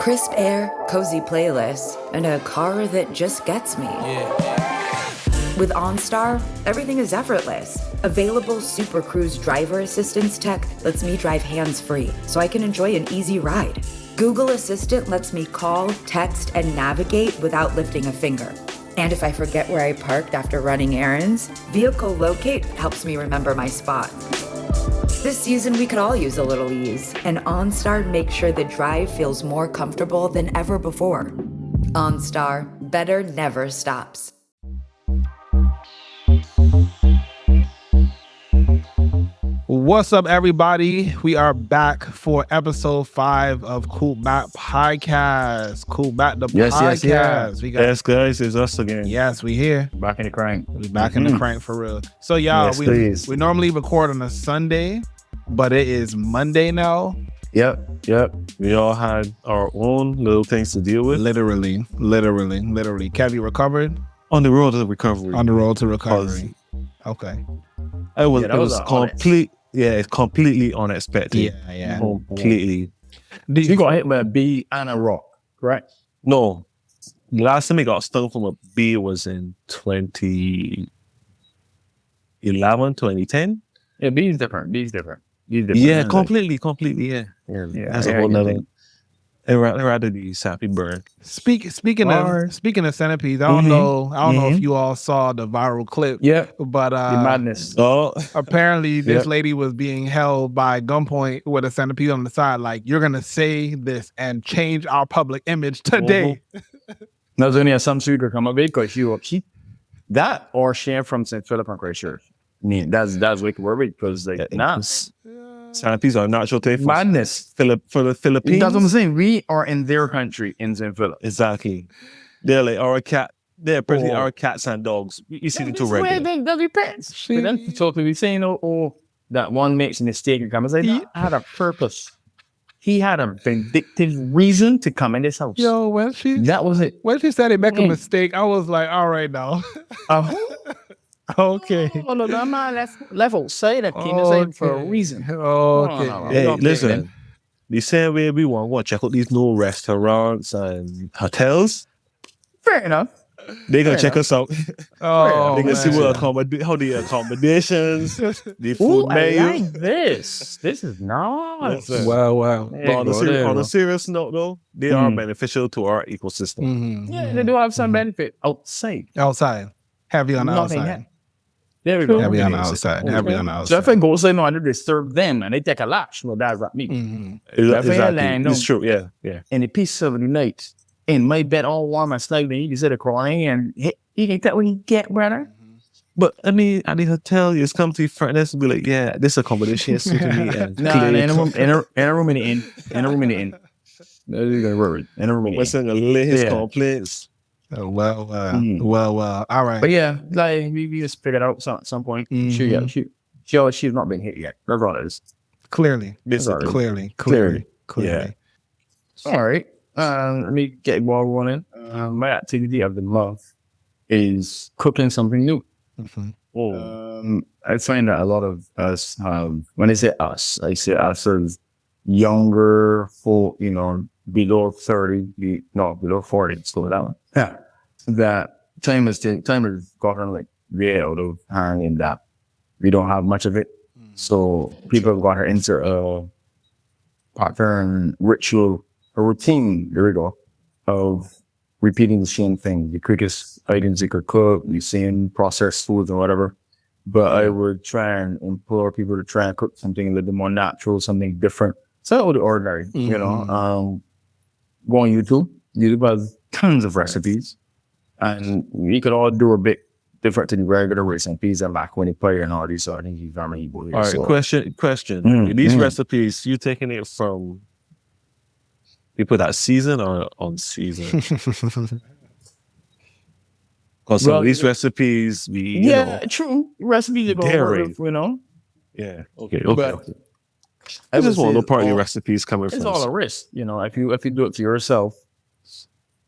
Crisp air, cozy playlists, and a car that just gets me. With OnStar, everything is effortless. Available Super Cruise driver assistance tech lets me drive hands-free, so I can enjoy an easy ride. Google Assistant lets me call, text, and navigate without lifting a finger. And if I forget where I parked after running errands, Vehicle Locate helps me remember my spot. This season, we could all use a little ease, and OnStar makes sure the drive feels more comfortable than ever before. OnStar, better never stops. What's up, everybody? We are back for episode 5 of Coop Podcast. Coop the podcast. Yes. Yes, guys, it's us again. Yes, we here. Back in the crank. We back in the crank for real. So, y'all, we normally record on a Sunday, but it is Monday now. Yep. We all had our own little things to deal with. Literally. Kev, you recovered? On the road to recovery. Okay. It's completely unexpected. Yeah. Completely. You got hit with a bee and a rock, correct? No. The last time I got stung from a bee was in 2011, 2010. Yeah, bee's different. Yeah, completely. Yeah. That's a whole nother. I'd rather be sappy burn. Speaking of centipedes, I don't know if you all saw the viral clip. Yeah, but the madness. Apparently, this lady was being held by gunpoint with a centipede on the side. Like, you're gonna say this and change our public image today. There's only some suitor come a bit because she that or she from St. Philip, I'm quite sure. I mean, that's wicked worried because Centipedes are natural thing. Madness. For the Philippines. That's what I'm saying. We are in their country, in St. Philip. Exactly. They're like our cat. They're pretty our cats and dogs. You see the two regular. That depends. But then you talk to me saying, that one makes a mistake and comes. I had a purpose. He had a vindictive reason to come in this house. Yo, that was it. When she said he make a mistake, I was like, all right now. Okay. Oh, no, that's level. Say that King is for a reason. Okay. Hey, listen. The same way we want to check out these new restaurants and hotels. Fair enough. They gonna check us out. They gonna see how the accommodations, the food menu. I like this. This is nice. Wow. But on a serious note, though, they are beneficial to our ecosystem. Mm-hmm. Yeah, they do have some benefit outside. Heavy on the outside. There we go. Heavy on the outside. So if I go say no, I do disturb them and they take a lash. No, that's right. Me. Mm-hmm. Exactly. It's true. Yeah. And a piece of the night in my bed all warm and snugly, you said a crying and he ain't that what he get, brother? Mm-hmm. But I mean, at the hotel, you just come to your front desk and be like, yeah, this accommodation is suiting me. And in a room in the inn. No, you're gonna worry. In a room in the inn. What's in the list complaints? Oh, well. All right. But yeah, like we just figured out at some point. Mm-hmm. She's not been hit yet. That's all it is. Clearly. Clearly. Yeah. All right. Let me get while running. My activity of the month is cooking something new. Mm-hmm. I find that a lot of us, when I say us as younger folk, below 30, below 40, slow down. Yeah. That time has gotten like way out of hand in that we don't have much of it. So people have got her into a pattern, ritual, a routine, there we go, of repeating the same thing. The quickest items you could cook, the same processed foods or whatever. But I would try and implore people to try and cook something a little bit more natural, something different. It's out of the ordinary, Go on YouTube has tons of recipes. And we could all do a bit different to the regular recipes and back when you play and all these sort of things. All right, question. These recipes, you taking it from people that season or on season? Because some of these recipes, true. Recipes are going Yeah. Okay. I just want to know part of your recipes coming from. It's all a risk, If you do it for yourself,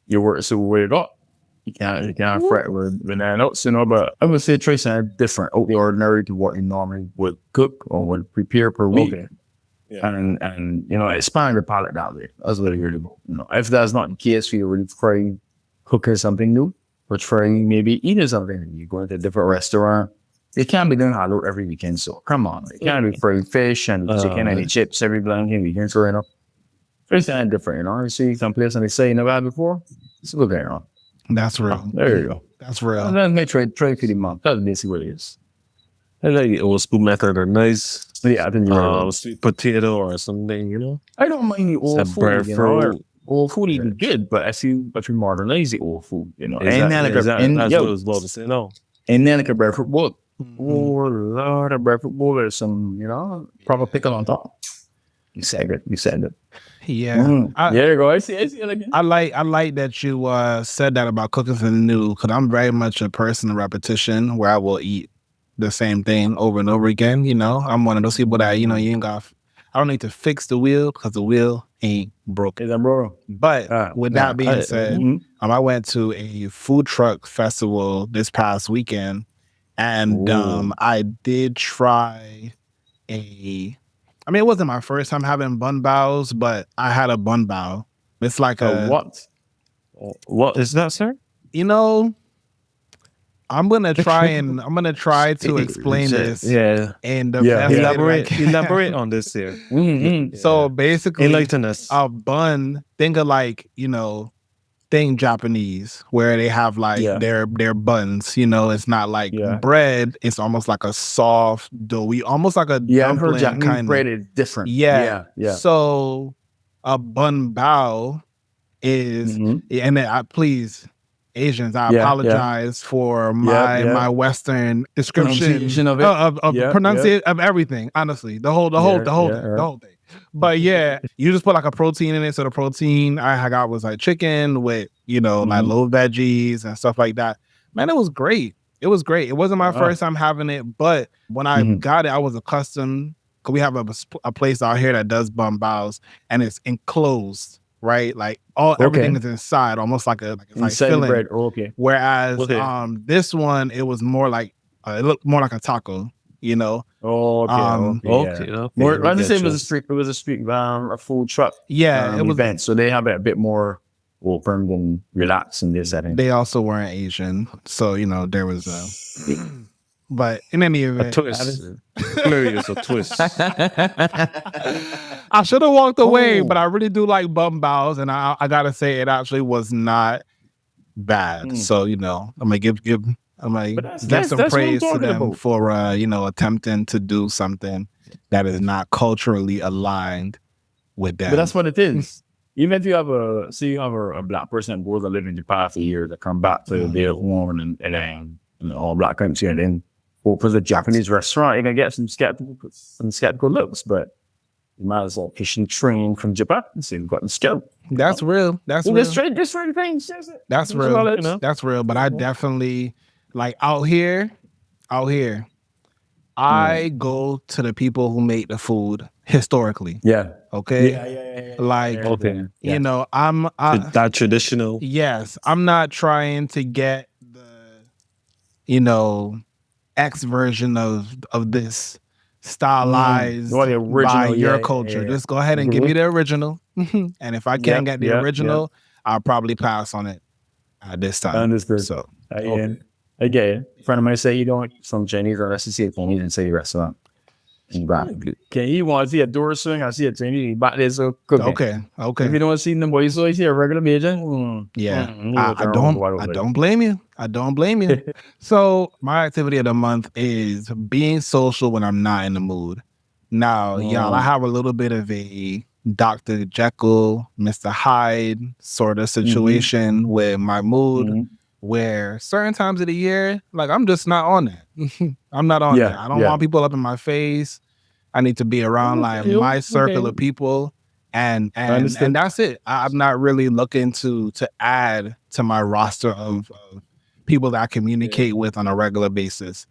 your work is way it up. You can't fret with banana notes, But I would say try something different, out the ordinary to what you normally would cook or would prepare per week. Okay. and expand your palate that way. That's what you're doing. If that's not the case, you're really trying cooking something new, or trying maybe eating something. You go into a different restaurant. It can't be doing halal every weekend. So come on, it can't be frying fish and chicken and chips every blanket weekend. So it's kind of different. You see some place and they say you never had before. It's a good going on. That's real. There you go. That's real. And then they try for the month. That's basically what it is. I like the old school method or nice. Yeah, I think sweet potato or something, I don't mind the old food, fruit. Old food even good, but I see but we modernize the old food, Exactly. And that's what I was about to say, no. And then like a breadfruit bowl. Oh Lord, a breadfruit bowl with some, proper pickle on top. You said it. Yeah. There you go. I see it again. I like that you said that about cooking something new, because I'm very much a person of repetition where I will eat the same thing over and over again. I'm one of those people that, you ain't got, I don't need to fix the wheel because the wheel ain't broken. It's broken. But with that being said, I went to a food truck festival this past weekend, and I did try it wasn't my first time having bun baos, but I had a bun bao. It's like what? What is that, sir? I'm gonna try to explain this. Yeah. And the best elaborate on this here. So basically, enlighten us. A bun. Think of think Japanese, where they have their buns. It's not like bread. It's almost like a soft doughy, almost like a dumpling Japanese kind bread of. is different. Yeah. So a bun bao is, and please, Asians, I apologize for my Western description of it, pronunciation of everything. Honestly, the whole thing. But you just put like a protein in it. So the protein I got was like chicken with like low veggies and stuff like that. Man, it was great. It wasn't my first time having it, but when I got it, I was accustomed, because we have a place out here that does bun baos, and it's enclosed. Right, like everything is inside, almost like it's like filling. Bread. Okay. Whereas this one, it was more like it looked more like a taco. Okay. More. Let's say it was a street a food truck. Yeah, it was event, so they have it a bit more open and relaxed in this setting. They also weren't Asian, so there was a. But in any event, a twist. Clearly, it's a twist. I should have walked away, but I really do like bun baos, and I gotta say it actually was not bad. So I'm gonna give some praise to them for attempting to do something that is not culturally aligned with them. But that's what it is. Even if you have a black person that goes and live in Japan for years, that come back to their home and all black country, and then go for the Japanese restaurant, you're gonna get some skeptical looks, but you might as well Asian train from Japan, so you've got the skill. That's real. That's real. Just for the things. That's real. That's real. But I definitely out here. I go to the people who make the food historically. Yeah. Okay. Yeah. I'm that traditional. Yes, I'm not trying to get the X version of this stylized by your culture. Just go ahead and give me the original. And if I can't get the original, I'll probably pass on it at this time. I understand. So I get it. A friend of mine say you don't eat some Chinese or let's see it Chinese and say restaurant. Can you want to see a door swing? I see a Chinese back there so cooking. Okay. If you don't see them boys, so you see a regular major. I don't blame you. So my activity of the month is being social when I'm not in the mood. Now, y'all, I have a little bit of a Dr. Jekyll, Mr. Hyde sort of situation with my mood, where certain times of the year, I'm just not on that. I'm not on that. I don't want people up in my face. I need to be around my circle of people, and that's it. I'm not really looking to add to my roster of people that I communicate with on a regular basis.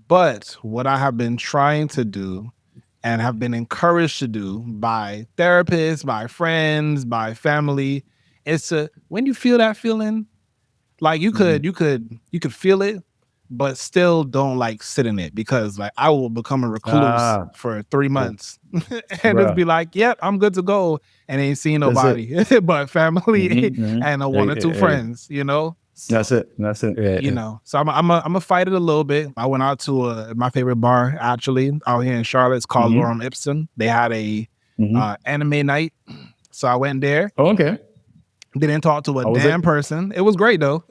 But what I have been trying to do and have been encouraged to do by therapists, by friends, by family, is to, when you feel that feeling, you could feel it, but still don't like sit in it because like I will become a recluse for 3 months and just be like, yep, I'm good to go. And ain't seen nobody but family and one or two friends, you know? So, that's it. Yeah, you know, so I'm a fight it a little bit. I went out to my favorite bar actually out here in Charlotte. It's called Lorem Ipsum. They had a anime night. So I went there. Oh, okay. Didn't talk to a damn person. It was great though.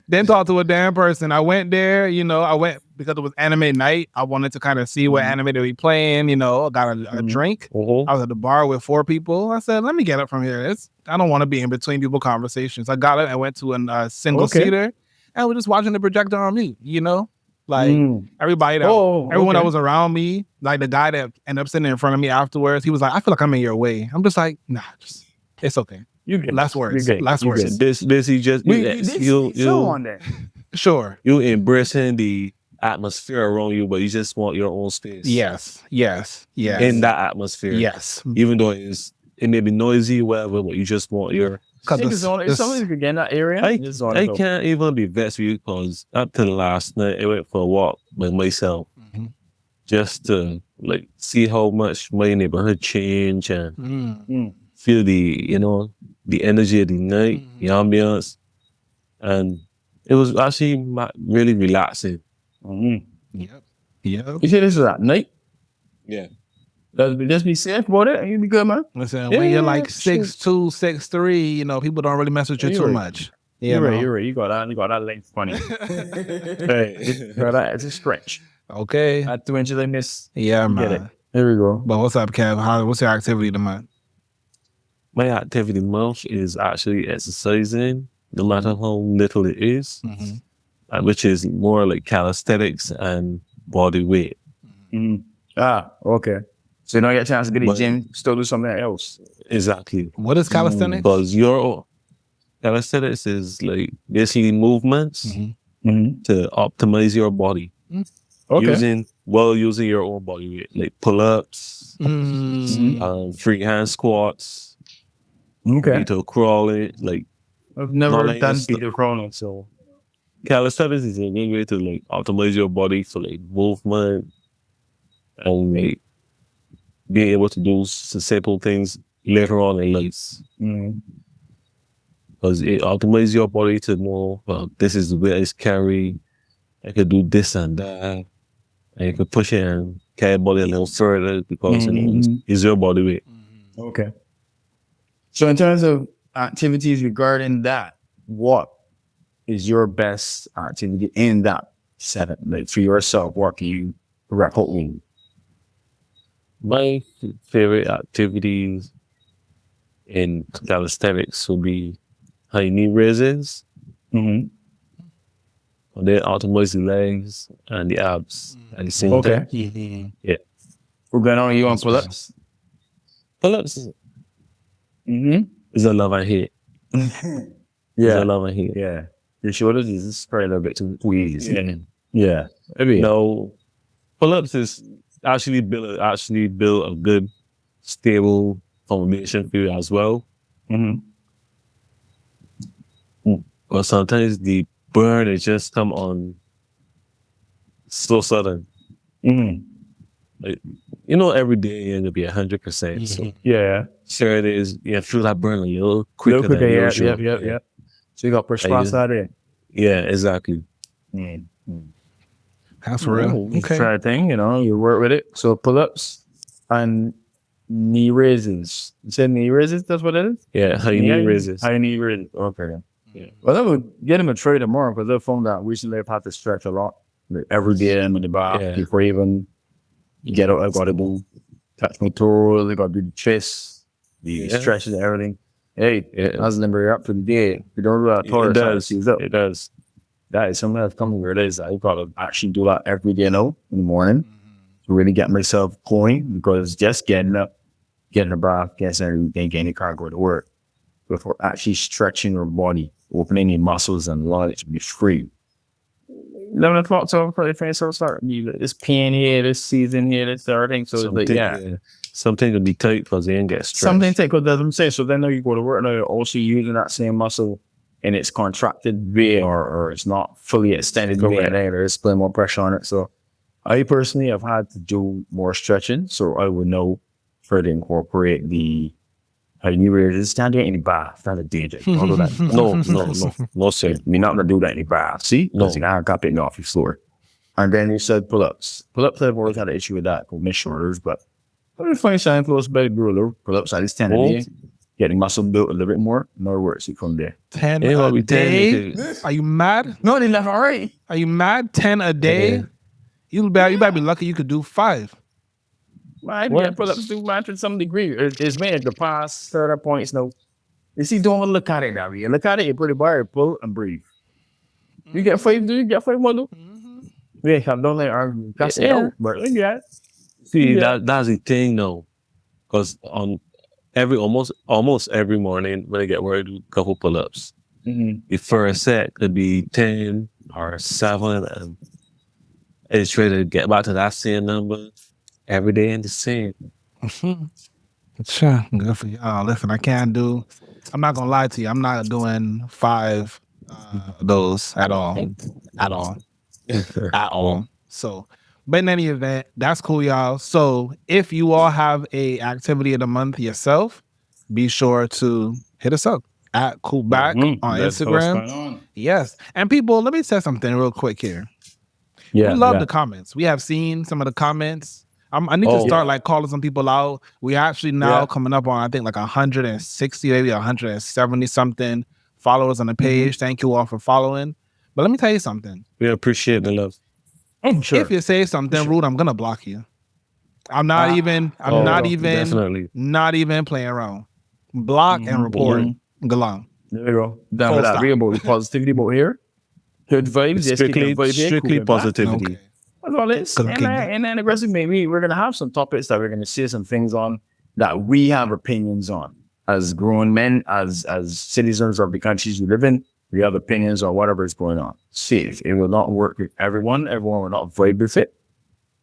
Didn't talk to a damn person. I went there, you know, I went because it was anime night. I wanted to kind of see what anime they were playing, you know, got a drink. I was at the bar with 4 people. I said, let me get up from here. I don't want to be in between people conversations. I got up and went to a single seater and we're just watching the projector on mute, you know? Like everybody everyone that was around me, like the guy that ended up sitting in front of me afterwards, he was like, I feel like I'm in your way. I'm just like, nah, it's okay. You get last words. Last words. This is just sure. You embracing the atmosphere around you, but you just want your own space. Yes. In that atmosphere. Yes. Even though it may be noisy, whatever, but you just want your. If somebody could get in that area, I can't even be vexed with you because up to the last night I went for a walk with myself just to like see how much my neighborhood changed and feel the energy of the night, the ambience, and it was actually really relaxing. Yep. You say this is at night? Yeah. Just be safe about it and you be good, man. Listen, when you're like 6'2", 6'3", you know, people don't really mess with you too much. You're right. You got that length funny. Hey, it's a stretch. Okay. At 2 inches like this. Yeah, man. Get it. There we go. But what's up, Kev? What's your activity tonight? My activity month is actually exercising, no matter how little it is, which is more like calisthenics and body weight. Okay. So you don't get a chance to get in the gym, still do something else. Exactly. What is calisthenics? Because your calisthenics is like basically movements to optimize your body. Okay. Using your own body weight, like pull-ups, free hand squats, keto crawling. Like I've never done keto crawling, so calisthenics is a good way to like optimize your body for like movement and like being able to do simple things later on in life. Because it optimizes your body to know, well, this is the way it's carried. I could do this and that. And you could push it and carry your body a little further because it's your body weight. Okay. So in terms of activities regarding that, what is your best activity in that setting? Like for yourself, what can you recommend? My favorite activities in calisthenics would be high knee raises. They optimize the legs and the abs at the same time. Yeah. We're going on you on pull-ups? Pull-ups is a love and hate. It's a love and hate. Yeah. Your shoulders is probably a little bit too squeezed. Yeah. Maybe. No, pull-ups is actually build a good, stable foundation for you as well. But sometimes the burn it just come on so sudden. Like, every day you're gonna be 100%. So sure it is. You feel that burn a little quicker than usual. Yep. So you got push spots out there. Yeah, exactly. That's real. Okay. Try a thing, you work with it. So pull-ups and knee raises. You said knee raises? That's what it is? Yeah, high knee raises. High knee raises. Okay. Yeah. Well, I would get them a try tomorrow because they found out recently I've had to stretch a lot. Like every day I'm in the bar before even you get out. I got to go touch my toes. I got to do the chest, the stretches and everything. Hey, that's limber up for the day. If you don't do that, it does. That is something that's coming where it is. I got to actually do that every day now in the morning to really get myself going because just getting up, getting a bath, getting everything, getting the car, go to work before actually stretching your body, opening your muscles and allowing it to be free. 11 o'clock, so for the friends, so start. This pain here, this season here, this everything. So something to be tight because they ain't get stretched. Something tight because that's what I'm saying. So then now you go to work now, you're also using that same muscle in its contracted way or it's not fully extended way, and then there's putting more pressure on it. So I personally have had to do more stretching, so I would know further incorporate the New Year's standing in the bath. That's a danger. Don't do that. No, sir. You're not gonna do that in the bath. See, because you can't got it off your floor. And then you said pull-ups. Pull-ups, I've always had an issue with that for mid shoulders, but I'm just find something close by the pull-ups at least 10 a day. Getting muscle built a little bit more. In other words, you come there. 10 a day? Are you mad? No, they left already. Are you mad? 10 a day? You better be lucky you could do 5. I pull-ups to match to some degree. It's made the past 30 points. No, you see, don't look at it that way. Look at it, you put it by, pull and breathe. You get 5, do you get 5 more? Yeah, I don't like argue. That's it. But yeah. See, that's the thing, though, because on almost every morning when I get worried, a couple pull-ups. The first set could be 10 or 7, and I just try to get back to that same number every day and the same. Sure, good for you. Listen, I'm not gonna lie to you. I'm not doing 5 those at all. At all. So, but in any event, that's cool, y'all. So if you all have a activity of the month yourself, be sure to hit us up at Coop Back on Instagram. Yes. And people, let me say something real quick here. Yeah. We love the comments. We have seen some of the comments. I need to start calling some people out. We actually now coming up on, I think 160, maybe 170 something followers on the page. Thank you all for following. But let me tell you something. We appreciate the love. Sure. If you say something rude, I'm gonna block you. I'm not even playing around. Block and report. Galong. There we go. That real about positivity about here. Good vibes. Strictly positivity. Okay. That's all it is. And then aggressive, maybe we're gonna have some topics that we're gonna say some things on that we have opinions on as grown men, as citizens of the countries we live in. We have opinions on whatever is going on. See, it will not work with everyone. Everyone will not vibe with it.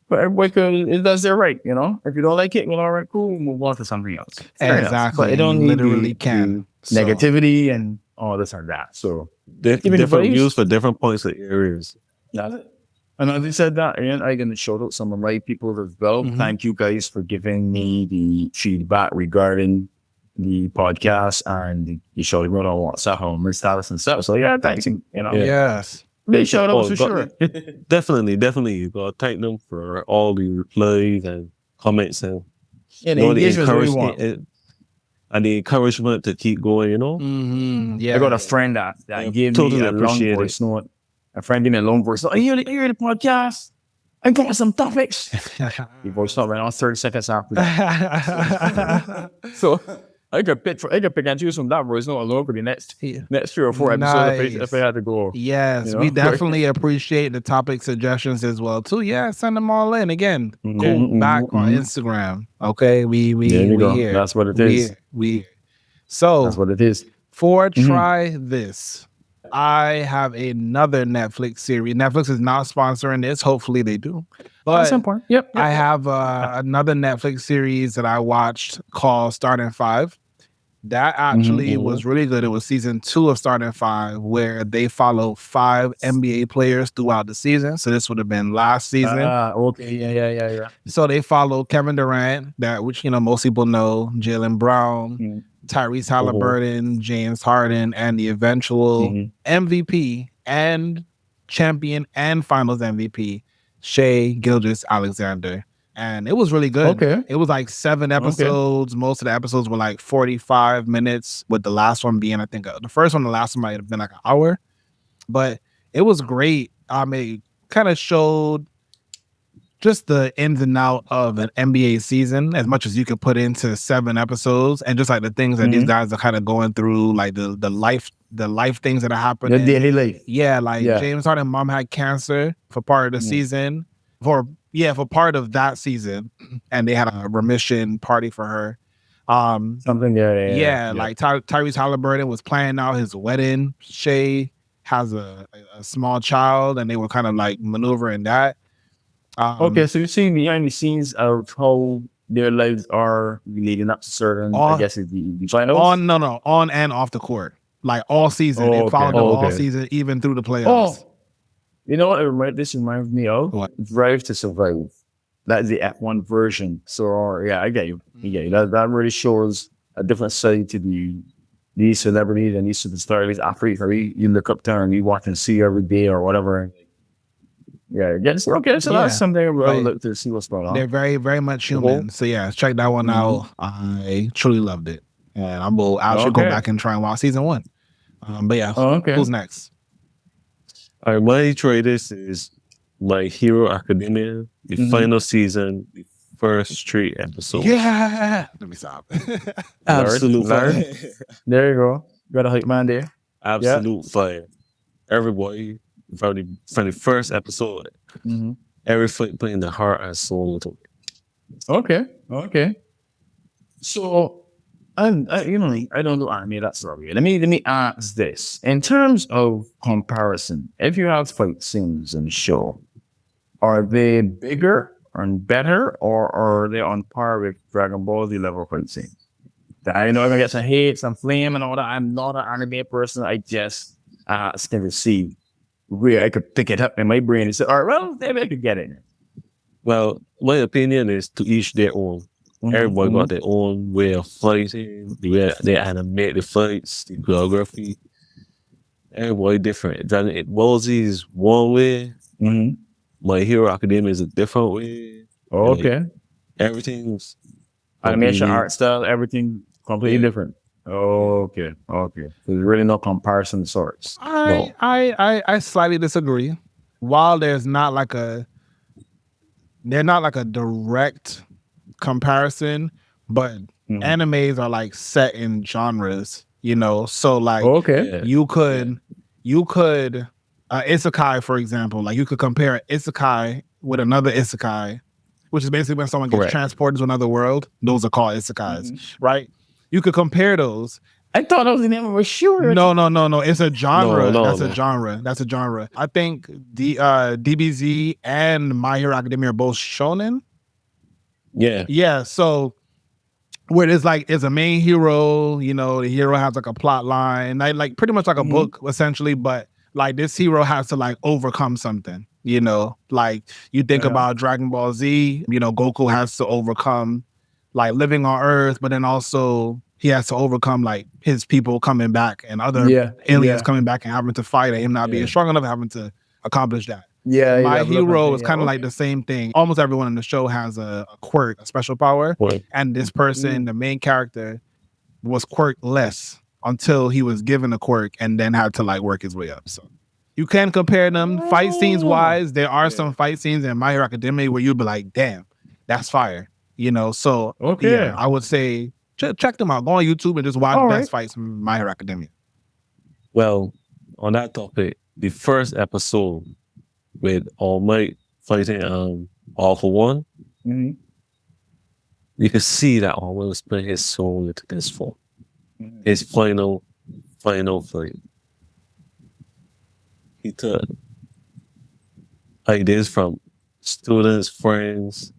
But everybody does their right, you know? If you don't like it, well, all right, cool, move on to something else. Exactly. But it don't literally can. Negativity and all this or that. So different views for different points of areas. That's it. And as I said that, and I'm going to shout out some of my people as well. Thank you guys for giving me the feedback regarding the podcast and the show they wrote on WhatsApp on my status and stuff. So yeah, thanks. Yes. Big shout out for sure. Definitely. You gotta thank them for all the replies and comments and the encouragement and the encouragement to keep going, you know? I got a friend that gave me a long voice note. A friend gave me a long voice note. I hear the podcast. I got some topics. He voiced out right on 30 seconds after that. So I could pick and choose from that voice note alone for the next 3 or 4 episodes if I had to go. Yes, we definitely appreciate the topic suggestions as well too. Yeah, send them all in. Again, go back on Instagram. Okay, we here. That's what it is. So that's what it is. For Try This, I have another Netflix series. Netflix is not sponsoring this. Hopefully they do. But at some point. Yep. I have another Netflix series that I watched called Starting 5. That actually was really good. It was season 2 of Starting 5, where they follow 5 NBA players throughout the season. So this would have been last season. Okay. Yeah. So they follow Kevin Durant, which most people know, Jaylen Brown, Tyrese Halliburton, James Harden, and the eventual MVP and champion and finals MVP, Shai Gilgeous-Alexander. And it was really good. Okay. It was 7 episodes. Okay. Most of the episodes were 45 minutes, with the last one being, I think, the first one, the last one might have been an hour. But it was great. It kind of showed just the ins and out of an NBA season, as much as you could put into 7 episodes, and just the things that these guys are kind of going through, the life things that are happening. The daily life. Yeah, James Harden's mom had cancer for part of the season. For part of that season, and they had a remission party for her. Tyrese Halliburton was planning out his wedding. Shai has a small child, and they were kind of maneuvering that. So you're seeing behind the scenes of how their lives are leading up to certain, I guess, the finals? On and off the court. like all season. It followed them all season, even through the playoffs. You know what this reminds me of? What? Drive to Survive. That's the F1 version. So yeah, I get you. That really shows a different side to these celebrities and these superstars, these athletes. You look up to and you watch and see every day or whatever. Yeah, so that's something we'll look to see what's going on. They're very, very much human. So yeah, check that one out. I truly loved it. And I will actually go back and try and watch season 1. But yeah, who's next? All right, my traders is My Hero Academia, the final season, the first 3 episodes. Yeah. Let me stop. Absolute fire. There you go. Got a hype man there. Absolute fire. Everybody from the first episode, every fight playing the heart and soul into it. Okay. So, I don't know anime that story. Let me ask this. In terms of comparison, if you have fight scenes in the show, are they bigger and better, or are they on par with Dragon Ball Z level fight scenes? I know I'm gonna get some hate, some flame, and all that. I'm not an anime person. I just can receive. Where I could pick it up in my brain and say, all right, well, maybe I could get it. Well, my opinion is to each their own. Everybody got their own way of fighting, the way they animate the fights, the choreography. Everybody different. Dragon Ball Z is one way. My Hero Academia is a different way. Okay. Everything's animation, art style, everything completely different. Okay. So there's really no comparison of sorts. I slightly disagree. While they're not like a direct comparison, but animes are like set in genres, so like you could isekai, for example, like you could compare isekai with another isekai, which is basically when someone gets transported to another world. Those are called isekais, right? You could compare those. I thought that was the name of a show. No. It's a genre. That's a genre. I think DBZ and My Hero Academia are both shonen. Yeah. So where it's like it's a main hero, the hero has like a plot line, like pretty much like a book essentially, but like this hero has to like overcome something. Like you think about Dragon Ball Z, Goku has to overcome like living on Earth, but then also he has to overcome like his people coming back and other aliens coming back and having to fight him not being strong enough, having to accomplish that. My Hero is kind of like the same thing. Almost everyone in the show has a quirk, a special power. And this person, the main character, was quirkless until he was given a quirk and then had to like work his way up. So you can compare them fight scenes wise. There are some fight scenes in My Hero Academia where you'd be like, damn, that's fire. So I would say check them out. Go on YouTube and just watch best fights from My Hero Academia. Well, on that topic, the first episode with All Might fighting All For One, you can see that All Might was putting his soul into this form. His final fight. He took ideas from students, friends,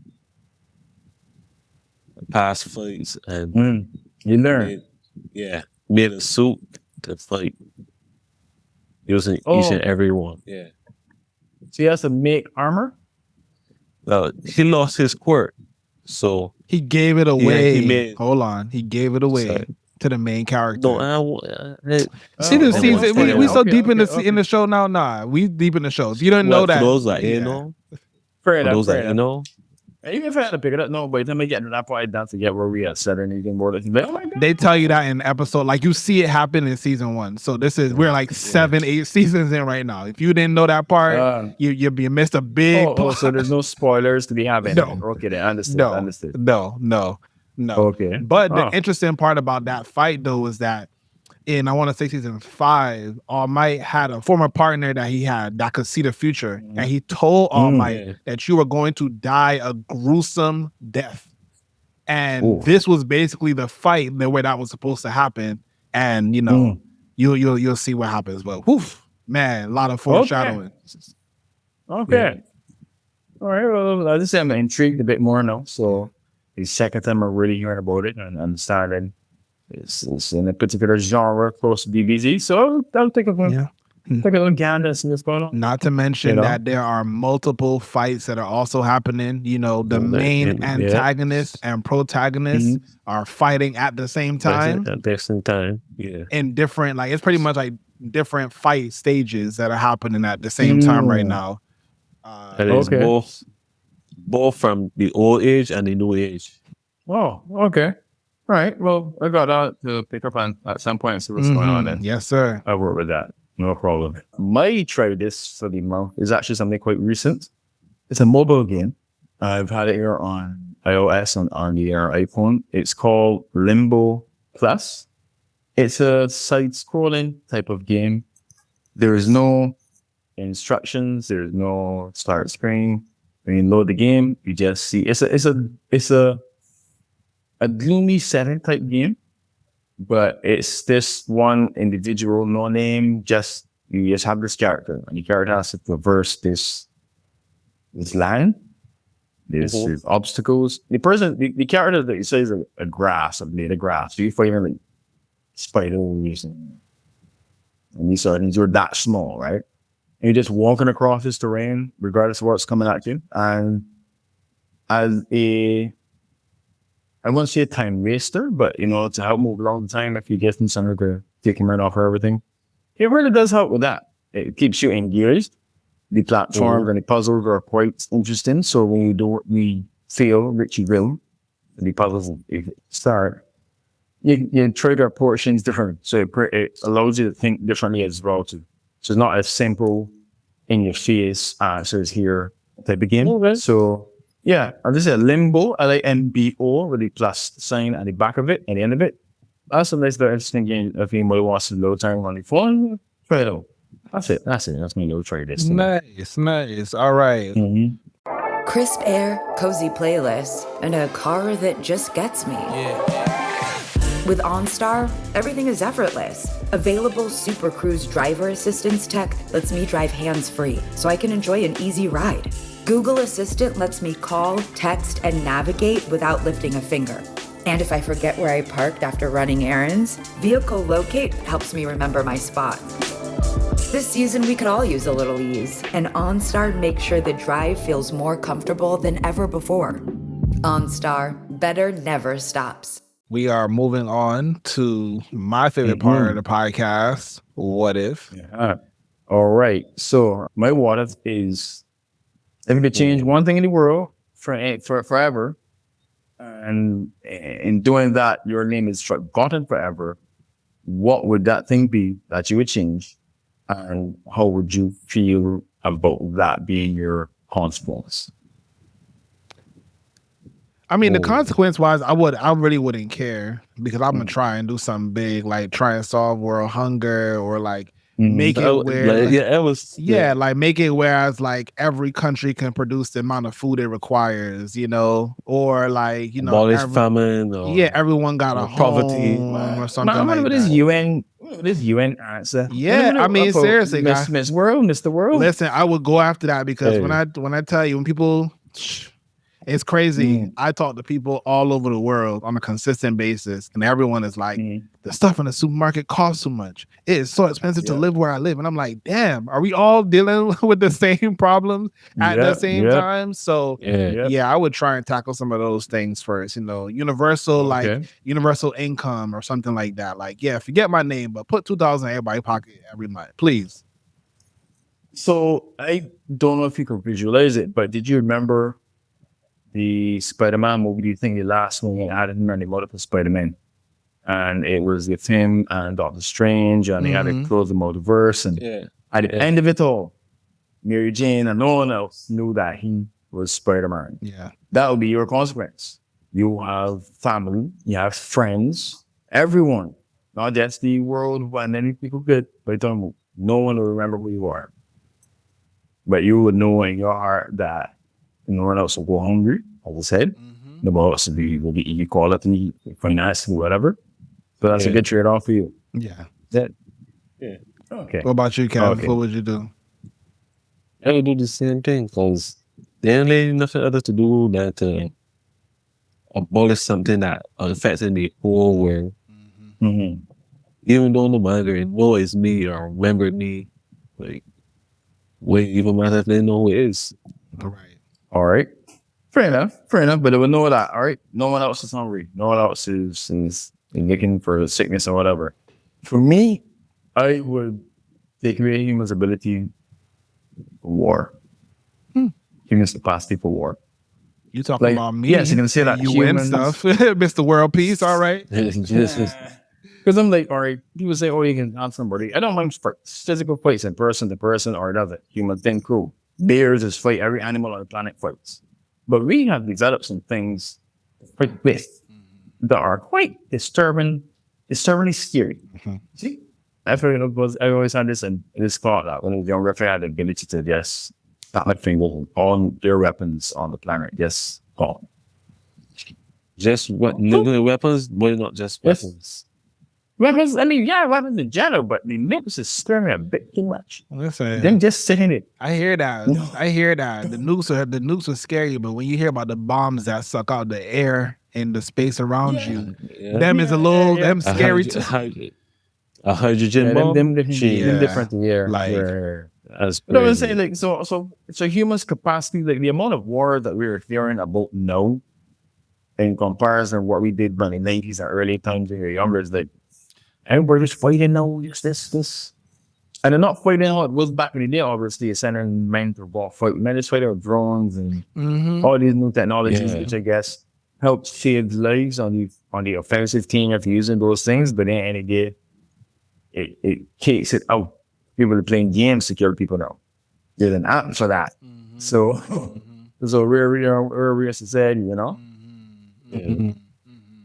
past fights, and you learn. Made a suit to fight using each and every one. So he has to make armor? He lost his quirk, so he gave it away. He gave it away to the main character. See the season. We so deep in the show now. Nah, we deep in the show. If you don't know that, for those even if I had to pick it up, no, but then we get to that point, not to get where we at set or anything more. They tell you that in episode, like you see it happen in season 1. So we're like 7-8 seasons in right now. If you didn't know that part, you missed a big. So there's no spoilers to be having. No. Okay, then understood. No. Okay. But the interesting part about that fight though is that in, I want to say season 5, All Might had a former partner that he had that could see the future. And he told All Might that you were going to die a gruesome death. And this was basically the fight the way that was supposed to happen. And, you'll see what happens. But, man, a lot of foreshadowing. Okay. All right. Well, I just am intrigued a bit more now. So the second time I'm really hearing about it and understanding It's in a particular genre close to DBZ. So I'll take a little gander and see what's going on. Not to mention that there are multiple fights that are also happening. You know, the main antagonist and protagonist are fighting at the same time. At the same time, yeah. In different, like, it's pretty much like different fight stages that are happening at the same time right now. And it's both from the old age and the new age. Oh, okay. All right. Well, I got to pick up on at some point and see what's going on then. Yes, sir. I'll work with that. No problem. My try this for the month is actually something quite recent. It's a mobile game. I've had it here on iOS and on the iPhone. It's called Limbo Plus. It's a side-scrolling type of game. There is no instructions. There's no start screen. When you load the game, you just see it's a gloomy setting type game. But it's this one individual, no name, you just have this character, and the character has to traverse this land. There's obstacles. The character that you say is a blade of grass. So you fight like spiders and these things are that small, right? And you're just walking across this terrain, regardless of what's coming at you. And as I won't say a time waster, but to help move along the time if you get in somewhere to take your mind off of everything. It really does help with that. It keeps you engaged. The platforms and the puzzles are quite interesting. So when we fail, Richie will, the puzzles start, you trigger portions different. So it allows you to think differently as well too. So it's not as simple in your face answers here type of game. Okay. So yeah, and this is a Limbo, Limbo, with the plus sign at the back of it, at the end of it. That's a nice, very interesting game. If anybody wants to load time on the phone, try it out. That's it. That's my little try this. Nice. All right. Crisp air, cozy playlists, and a car that just gets me. With OnStar, everything is effortless. Available Super Cruise driver assistance tech lets me drive hands-free, so I can enjoy an easy ride. Google Assistant lets me call, text, and navigate without lifting a finger. And if I forget where I parked after running errands, Vehicle Locate helps me remember my spot. This season, we could all use a little ease, and OnStar makes sure the drive feels more comfortable than ever before. OnStar, better never stops. We are moving on to my favorite part of the podcast, What If? Yeah. All right. So my what if is, if you could change one thing in the world for forever, and in doing that, your name is forgotten forever, what would that thing be that you would change? And how would you feel about that being your consequence? I mean, the consequence wise, I really wouldn't care, because I'm gonna try and do something big, like try and solve world hunger, or like make it where like make it whereas like every country can produce the amount of food it requires, or like abolish famine, or everyone got a poverty or something. Remember this UN answer. I mean, seriously, guys. Mr. World. Listen, I would go after that, because when I tell you, when people, it's crazy. I talk to people all over the world on a consistent basis, and everyone is like, the stuff in the supermarket costs too much. It is so expensive to live where I live. And I'm like, damn, are we all dealing with the same problems at the same time? So I would try and tackle some of those things first, universal, universal income or something like that. Like, forget my name, but put $2,000 in everybody's pocket every month, please. So I don't know if you can visualize it, but did you remember the Spider-Man movie? Do you think the last one added many multiple Spider-Man? And it was with him and Doctor Strange, and they had to close the multiverse. And at the end of it all, Mary Jane and no one else knew that he was Spider-Man. Yeah. That would be your consequence. You have family, you have friends, everyone. Not just the world when many people could, but no one will remember who you are. But you would know in your heart that no one else will go hungry, as I said. The boss will be equality, finance, whatever. So that's a good trade-off for you. Yeah. Okay. What about you, Kev? Okay. What would you do? I would do the same thing, because there ain't nothing other to do than to abolish something that affects the whole world. Even though nobody knows me or remember me, like, wait, even matter if they know who it is. All right. Fair enough. But they would know that, all right? No one else is hungry. No one else is looking for sickness or whatever. For me, I would take away humans' ability for war. Humans' capacity for war. You talking about me? Yes, you can say that. UN stuff. Mr. World Peace, all right? Because I'm like, all right, people say, oh, you can hunt somebody. I don't mind physical fights in person to person or another. Human thing, cool. Bears is fight. Every animal on the planet fights. But we have developed some things to fight with that are quite disturbingly scary. See? I always had this thought that when I was younger, if I had the ability to just stop my finger on their weapons on the planet, just call. Just what nuclear weapons, but not just weapons. Weapons, I mean, yeah, weapons in general, but the nukes is stirring a bit too much. Listen, them just saying it. I hear that. The nukes are scary, but when you hear about the bombs that suck out the air and the space around you, them is a little them scary too. A hydrogen bomb, them different here. Like, as but I was saying, like, so humans' capacity, like the amount of war that we're hearing about now, in comparison to what we did in the 90s and early times when we were younger, is like everybody's fighting now. This, and they're not fighting how it was back in the day. Obviously, sending men to war fight. Men just fighting with drones and all these new technologies, which I guess help save lives on the offensive team if you're using those things. But then any day, it takes it out. People are playing games to kill people now. There's an app for that. So we're a society, you know.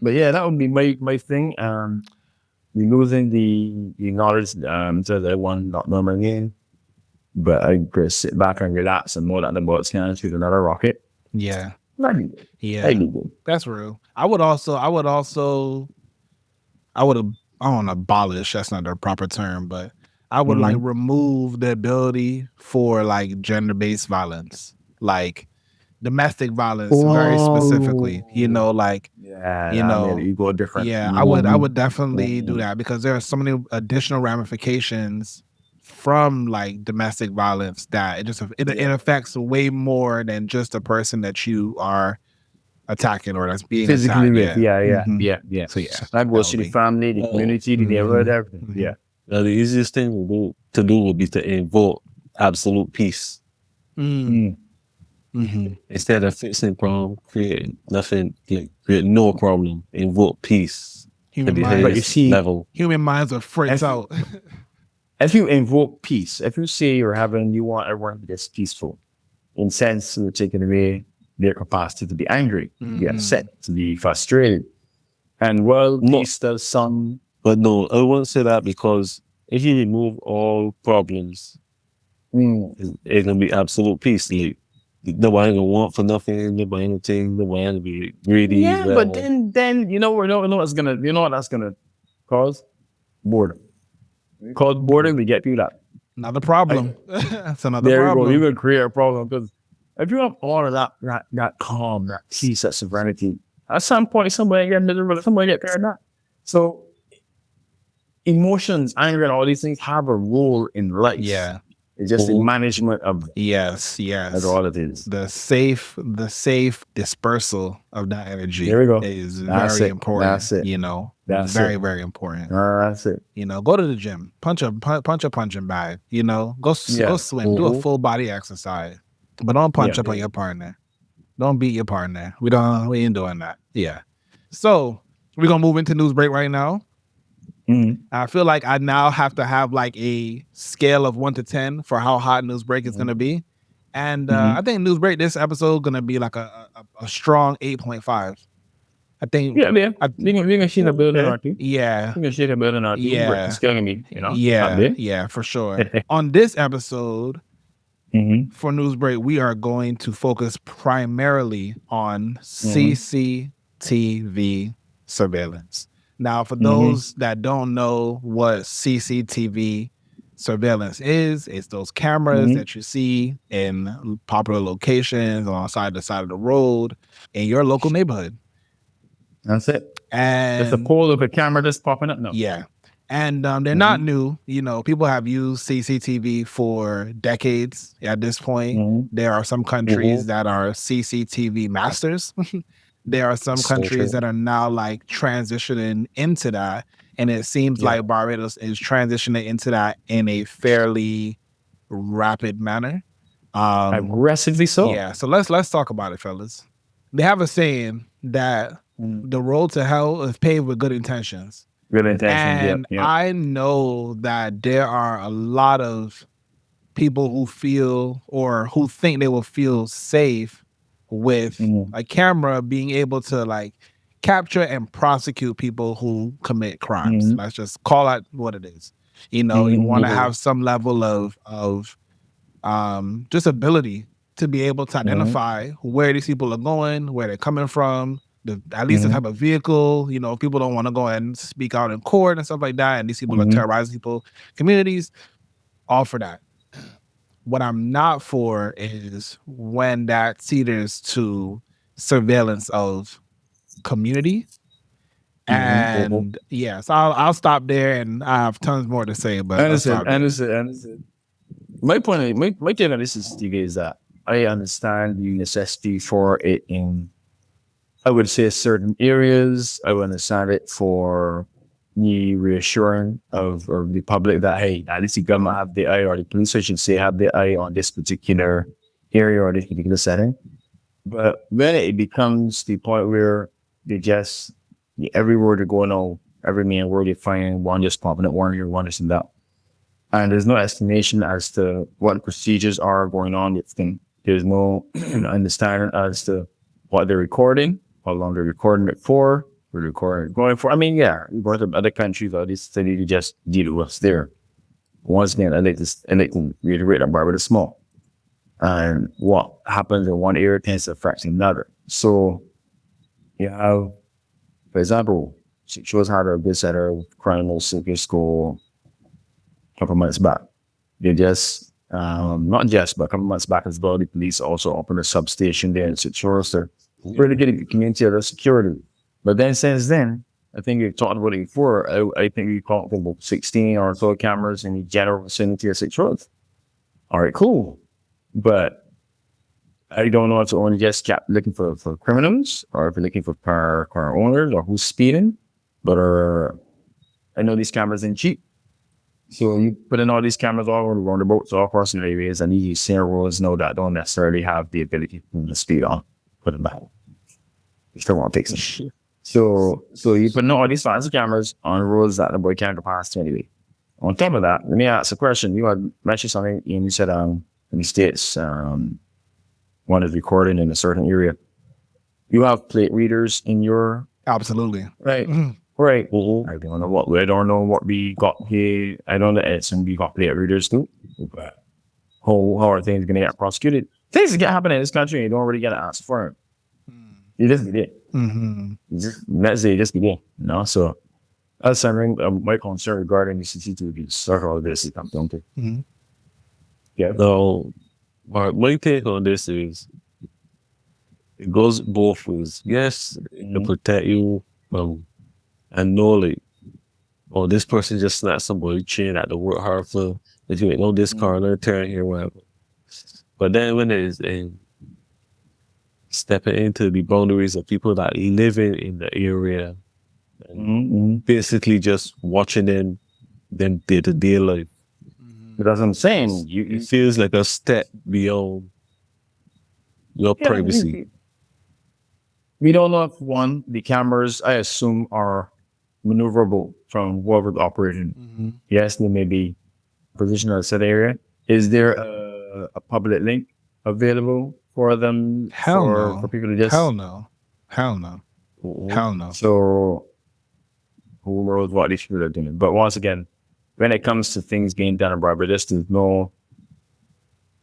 But yeah, that would be my thing. We're losing the knowledge to the one not normal again. But I just sit back and relax and know that the boat's gonna shoot another rocket. Yeah. Yeah. That's real. I would I don't abolish, that's not the proper term, but I would like remove the ability for like gender-based violence. Like domestic violence, very specifically, you know, like, you go different. Yeah, I would definitely do that because there are so many additional ramifications from like domestic violence that it affects way more than just the person that you are attacking or that's being physically attacked. Yeah. So that goes to the family, the community, the neighborhood, everything. Yeah. Now, the easiest thing to do would be to invoke absolute peace. Instead of fixing problem, create nothing, create no problem, invoke peace. Human minds are freaked out. If you invoke peace, if you say you want everyone to be just peaceful, in sense you're taking away their capacity to be angry, to be upset, to be frustrated. And peace does some. But no, I won't say that because if you remove all problems, it's gonna be absolute peace. Like, nobody gonna want for nothing. Nobody gonna take. Nobody gonna be greedy. Yeah, but then you know what that's gonna cause? Boredom. Cause boredom, we get people out. Another problem. That's another there problem. There you go. You're gonna create a problem because if you have all of that calm, that peace, that serenity, at some point somebody get miserable, somebody get paranoid. So emotions, anger, and all these things have a role in life. Yeah. It's just the management of yes. That's all it is. The safe dispersal of that energy is very important. That's it. You know, that's very, very important. That's it. You know, go to the gym, punch a punching bag. You know, go swim, do a full body exercise, but don't punch up on your partner. Don't beat your partner. We ain't doing that. Yeah. So we're gonna move into news break right now. I feel like I now have to have like a scale of 1 to 10 for how hot news break is going to be. And I think news break this episode going to be like a strong 8.5. I think. Yeah. We're going to see the building or two. Yeah. We're going to see the building or two. Yeah. It's killing me, you know? Yeah, for sure. On this episode, for news break, we are going to focus primarily on CCTV surveillance. Now, for those that don't know what CCTV surveillance is, it's those cameras that you see in popular locations alongside the side of the road in your local neighborhood. That's it. And it's a pole of a camera just popping up. No. Yeah. And they're not new. You know, people have used CCTV for decades at this point. There are some countries that are CCTV masters. There are some countries that are now like transitioning into that. And it seems like Barbados is transitioning into that in a fairly rapid manner. Aggressively so. Yeah. So let's talk about it, fellas. They have a saying that the road to hell is paved with good intentions. Good intentions, and I know that there are a lot of people who feel or who think they will feel safe with a camera being able to like capture and prosecute people who commit crimes. Let's just call it what it is. You know, you want to have some level of just ability to be able to identify where these people are going, where they're coming from, at least the type of vehicle. You know, people don't want to go and speak out in court and stuff like that, and these people are terrorizing people, communities, all for that. What I'm not for is when that teeters to surveillance of community. And so I'll stop there, and I have tons more to say, but understood. My point, my take on this is, Steve, is that I understand the necessity for it in, I would say, certain areas. I would understand it for the reassuring of the public that, hey, at least the government have the eye, or the police, I should say, have the eye on this particular area or this particular setting. But when it becomes the point where they just, every word they're going on, every main word they find, one just popping up, one here, one this and that. And there's no explanation as to what procedures are going on with them. There's no understanding as to what they're recording, how long they're recording it for, we're recording going for. I mean, going to other countries, or this city to just deal with what's there. Once again, and they can reiterate that Barbados is small. And what happens in one area tends to affect another. So you have, for example, she was had a visitor with criminal circuit school a couple months back. They just, not just, but a couple months back as well, the police also opened a substation there in Citrus. Really getting the community of security. But then since then, I think we've talked about it before, I think we caught about 16 or so cameras in the general vicinity of Citrus. All right, cool. But I don't know if it's only just looking for criminals, or if you're looking for car owners, or who's speeding. But I know these cameras ain't cheap. So you put in all these cameras all over the roundabouts, all across the areas, and these senior roads know that don't necessarily have the ability to speed on, put it back. You still want to fix it. So you put in all these fancy cameras on roads that the boy can't go past anyway. On top of that, let me ask a question. You had mentioned something, and you said in the States, one is recording in a certain area. You have plate readers in your... Absolutely. Right. Right. I don't know what we got here. I don't know it's and we got plate readers too. But how are things gonna get prosecuted? Things get happening in this country, you don't really get to ask for it. You just be there. Let's say just be there. You know? So that's something my concern regarding the CCTV circle of this is don't it? Yeah. So my take on this is it goes both ways. Yes, to protect you and know like, oh, this person just snapped somebody chain at the work hard for that you ain't know this car, another turn here, whatever. But then when it is stepping into the boundaries of people that living in the area and basically just watching them day-to-day life. That's what I'm saying. It feels like a step beyond your privacy. We don't know if the cameras, I assume, are maneuverable from whoever's operating. Yes, they may be positioned in a set area. Is there a public link available for them? For people to just... Hell no. So who knows what these people are doing? But once again, when it comes to things being done in Barbados, there's no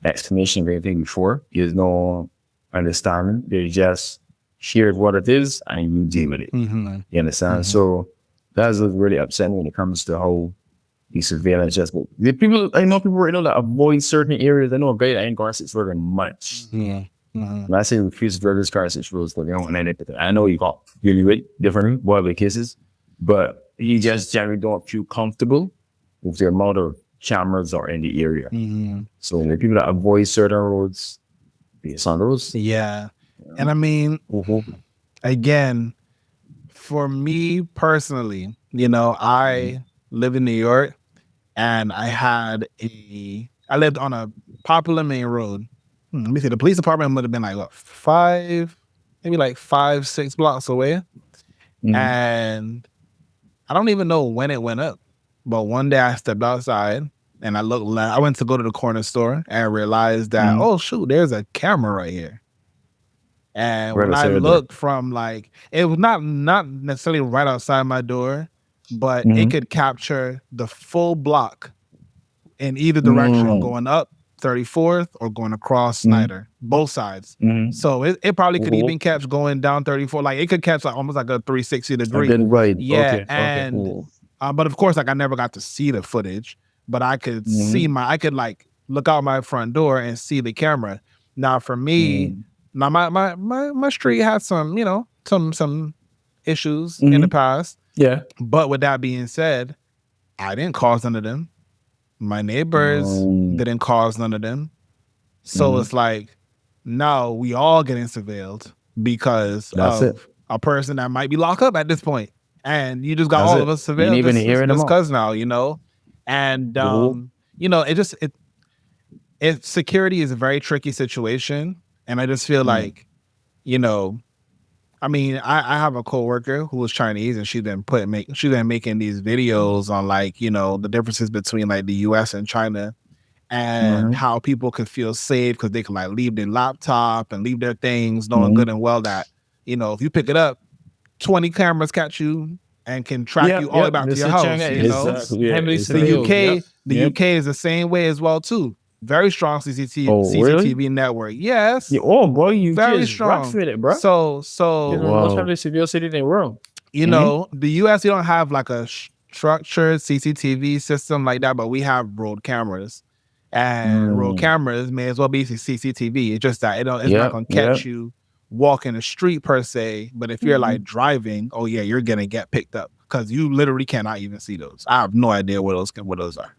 explanation of anything before. There's no understanding. They just shared what it is and you deal with it. You understand? So that's really upsetting when it comes to how the surveillance just... I know people right now that avoid certain areas. I know a guy that ain't going to sit for much. When I say refuse driver's car rules, like, I know you got really different whatever cases, but you just generally don't feel comfortable with the amount of cameras are in the area. So the people that avoid certain roads based on those. Yeah. And I mean, again, for me personally, I live in New York and I lived on a popular main road. Let me see, the police department would have been like, what, 6 blocks away. And I don't even know when it went up. But one day I stepped outside and I went to go to the corner store and realized that, oh shoot, there's a camera right here. And when I looked from it was not necessarily right outside my door, but it could capture the full block in either direction, going up 34th or going across Snyder, both sides. So it probably could even catch going down 34. Like it could catch almost like a 360 degree. Right. Yeah. And but of course, I never got to see the footage, but I could see I could look out my front door and see the camera. Now for me, now my street had some, some issues in the past. Yeah. But with that being said, I didn't cause none of them. My neighbors didn't cause none of them. So it's now we all getting surveilled because of a person that might be locked up at this point. And you just got all of us surveilled. You ain't even hearing them because now, and security is a very tricky situation. And I just feel I mean, I have a coworker who was Chinese, and she's been making these videos on the differences between the US and China, and how people could feel safe because they can leave their laptop and leave their things, knowing good and well that if you pick it up, 20 cameras catch you and can track you all the way back to your house. The UK is the same way as well too. Very strong CCTV network. Yes. Boy, you very just strong with it, bro. So most severe city in the world. The US, you don't have a structured CCTV system like that, but we have road cameras, and road cameras may as well be CCTV. It's just that it's not gonna catch you walking the street per se, but if you're driving, you're gonna get picked up because you literally cannot even see those. I have no idea what those are.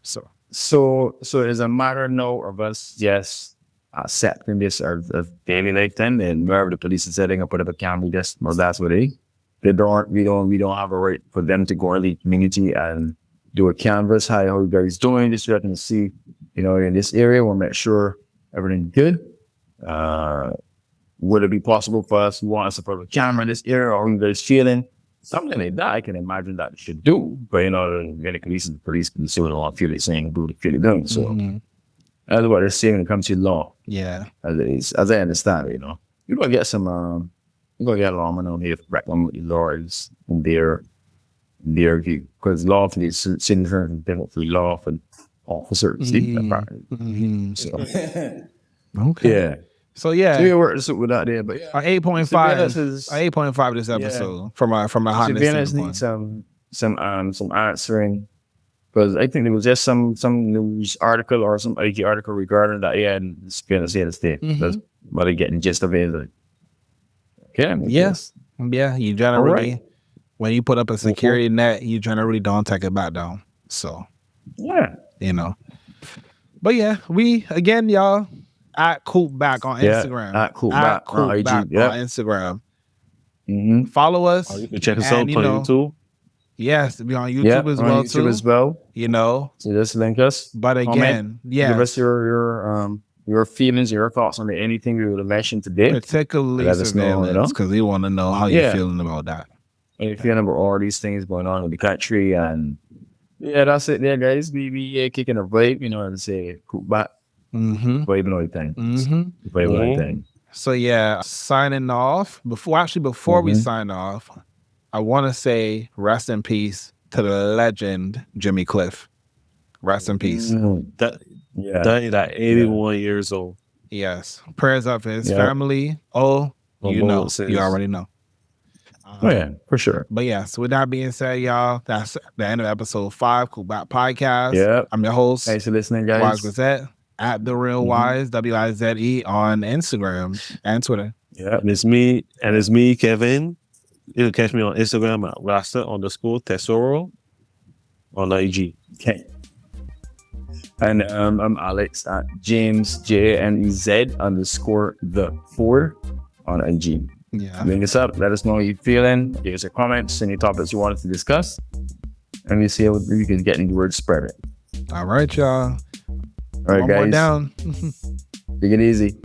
So it's a matter now of us just accepting this as daily life then, and wherever the police is setting up whatever camera, that's what we don't have a right for them to go in the community and do a canvas, how everybody's doing this, and see, in this area, we'll make sure everything's good. Would it be possible for us to want to put a camera in this area, or everybody's feeling something like that? I can imagine that it should do, but the police can see what a lot of people saying, do the feeling done. So that's what they're saying when it comes to law. Yeah, as I understand, you're gonna get some. You're gonna get a lawman on here reclaim with the lawyers in their view, because law for these citizens and penalty law for officers. So okay, yeah. So yeah, so we work this with that there, but 8.5 this episode from a hotness standpoint. Some answering, because I think there was just some news article or some IG article regarding that. Yeah, and it's gonna say the state. That's what they getting gist of it. Okay. Yes. Yeah. You generally, when you put up a security net, you generally don't take it back down. So yeah, But yeah, we again, y'all. At Coop back on Instagram. At Coop back on Instagram. Follow us. You can check us out on YouTube. Yes, be on YouTube as well too. So just link us. But again, give us your feelings, your thoughts on anything we would have mentioned today. Particularly surveillance, because we want to know how you're feeling about that. How you feeling about all these things going on in the country, and that's it there, guys. We kicking a vibe, and say Coop back. Vibe everything. So yeah, signing off. Before we sign off, I want to say rest in peace to the legend Jimmy Cliff. Rest in peace. That 81 years old. Yes. Prayers up for his family. You already know. For sure. But yeah, so with that being said, y'all, that's the end of episode 5, Coop Back Podcast. Yeah. I'm your host. Thanks for listening, guys. Wize Grazette. at The Real Wize, Wize, on Instagram and Twitter. Yeah. And it's me, Kevin. You can catch me on Instagram at Rasta_Tesoro on IG. Okay. And I'm Alex at JamesJNEZ_the4 on IG. Yeah. Link us up. Let us know how you're feeling. Give us your comments, any topics you wanted to discuss. And we see how we can get the word spread. All right, y'all. All right, One guys. more down. Take it easy.